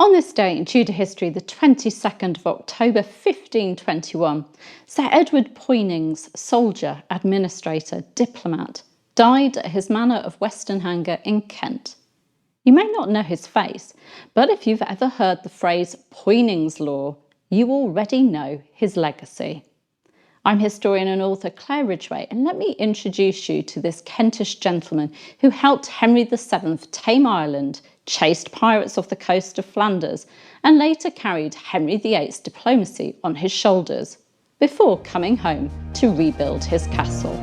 On this day in Tudor history, the 22nd of October 1521, Sir Edward Poynings, soldier, administrator, diplomat, died at his manor of Westenhanger in Kent. You may not know his face, but if you've ever heard the phrase Poynings Law, you already know his legacy. I'm historian and author Claire Ridgway, and let me introduce you to this Kentish gentleman who helped Henry VII tame Ireland, chased pirates off the coast of Flanders, and later carried Henry VIII's diplomacy on his shoulders, before coming home to rebuild his castle.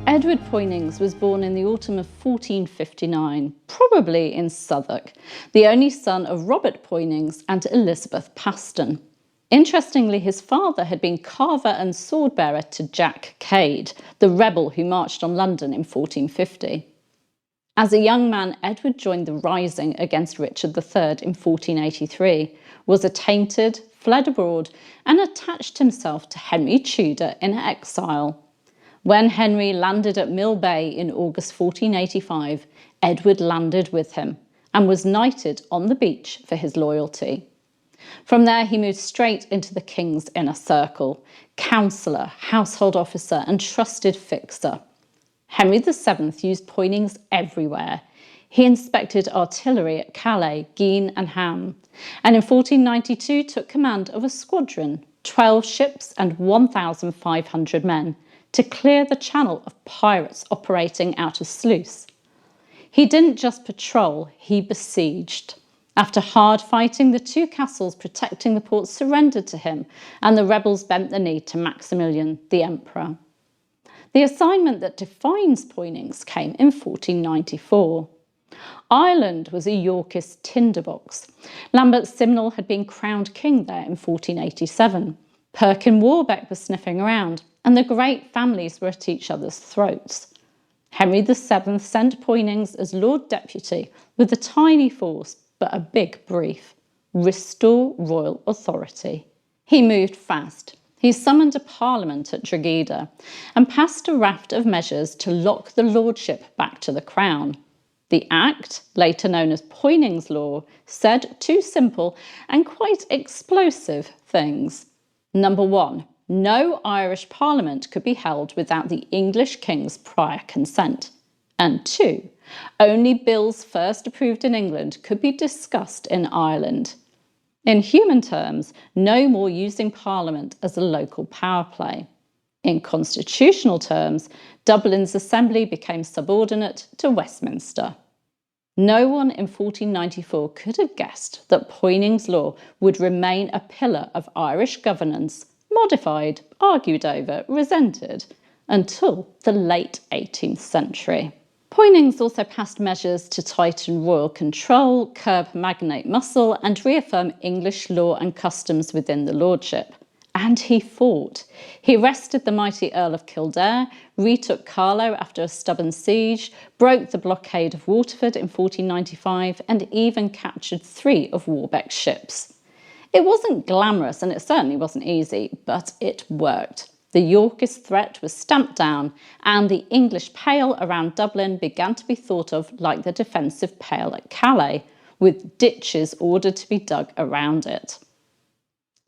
Edward Poynings was born in the autumn of 1459, probably in Southwark, the only son of Robert Poynings and Elizabeth Paston. Interestingly, his father had been carver and sword-bearer to Jack Cade, the rebel who marched on London in 1450. As a young man, Edward joined the rising against Richard III in 1483, was attainted, fled abroad, and attached himself to Henry Tudor in exile. When Henry landed at Mill Bay in August 1485, Edward landed with him and was knighted on the beach for his loyalty. From there, he moved straight into the king's inner circle, counsellor, household officer, and trusted fixer. Henry VII used Poynings everywhere. He inspected artillery at Calais, Guisnes and Ham, and in 1492 took command of a squadron, 12 ships and 1,500 men, to clear the channel of pirates operating out of Sluice. He didn't just patrol, he besieged. After hard fighting, the two castles protecting the port surrendered to him, and the rebels bent the knee to Maximilian, the emperor. The assignment that defines Poynings came in 1494. Ireland was a Yorkist tinderbox. Lambert Simnel had been crowned king there in 1487. Perkin Warbeck was sniffing around, and the great families were at each other's throats. Henry VII sent Poynings as Lord Deputy with a tiny force but a big brief: restore royal authority. He moved fast. He summoned a parliament at Drogheda and passed a raft of measures to lock the lordship back to the crown. The Act, later known as Poynings Law, said two simple and quite explosive things. Number one, no Irish Parliament could be held without the English king's prior consent. And two, only bills first approved in England could be discussed in Ireland. In human terms, no more using Parliament as a local power play. In constitutional terms, Dublin's assembly became subordinate to Westminster. No one in 1494 could have guessed that Poynings Law would remain a pillar of Irish governance, modified, argued over, resented, until the late 18th century. Poynings also passed measures to tighten royal control, curb magnate muscle, and reaffirm English law and customs within the lordship. And he fought. He arrested the mighty Earl of Kildare, retook Carlow after a stubborn siege, broke the blockade of Waterford in 1495, and even captured 3 of Warbeck's ships. It wasn't glamorous, and it certainly wasn't easy, but it worked. The Yorkist threat was stamped down, and the English Pale around Dublin began to be thought of like the defensive Pale at Calais, with ditches ordered to be dug around it.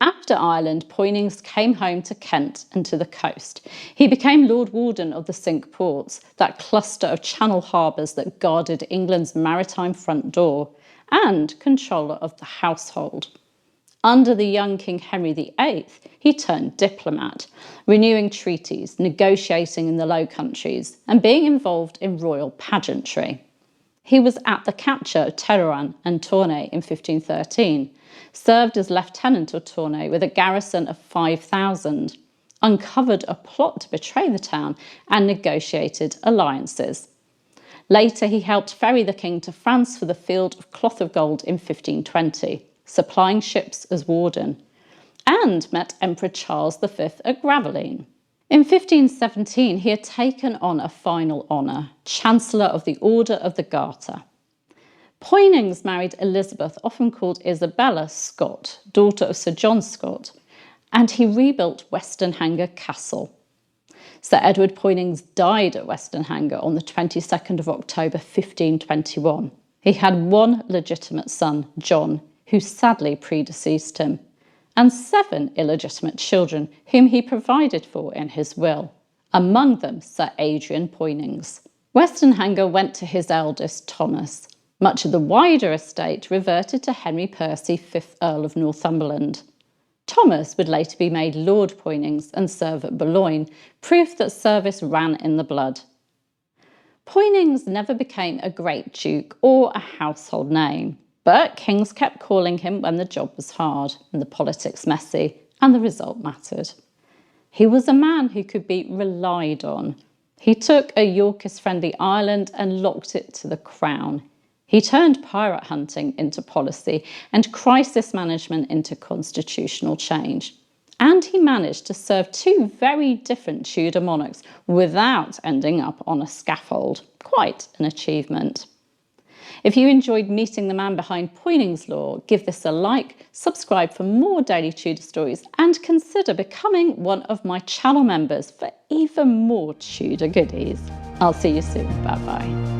After Ireland, Poynings came home to Kent and to the coast. He became Lord Warden of the Cinque Ports, that cluster of channel harbours that guarded England's maritime front door, and controller of the household. Under the young King Henry VIII, he turned diplomat, renewing treaties, negotiating in the Low Countries, and being involved in royal pageantry. He was at the capture of Terouanne and Tournai in 1513, served as lieutenant of Tournai with a garrison of 5,000, uncovered a plot to betray the town, and negotiated alliances. Later, he helped ferry the king to France for the Field of Cloth of Gold in 1520, supplying ships as warden, and met Emperor Charles V at Gravelines. In 1517, he had taken on a final honour, Chancellor of the Order of the Garter. Poynings married Elizabeth, often called Isabella Scott, daughter of Sir John Scott, and he rebuilt Westenhanger Castle. Sir Edward Poynings died at Westenhanger on the 22nd of October 1521. He had one legitimate son, John, who sadly predeceased him, and 7 illegitimate children whom he provided for in his will, among them Sir Adrian Poynings. Westenhanger went to his eldest, Thomas. Much of the wider estate reverted to Henry Percy, 5th Earl of Northumberland. Thomas would later be made Lord Poynings and serve at Boulogne, proof that service ran in the blood. Poynings never became a great duke or a household name, but kings kept calling him when the job was hard and the politics messy, and the result mattered. He was a man who could be relied on. He took a Yorkist-friendly Ireland and locked it to the crown. He turned pirate hunting into policy and crisis management into constitutional change. And he managed to serve 2 very different Tudor monarchs without ending up on a scaffold. Quite an achievement. If you enjoyed meeting the man behind Poynings Law, give this a like, subscribe for more daily Tudor stories, and consider becoming one of my channel members for even more Tudor goodies. I'll see you soon. Bye bye.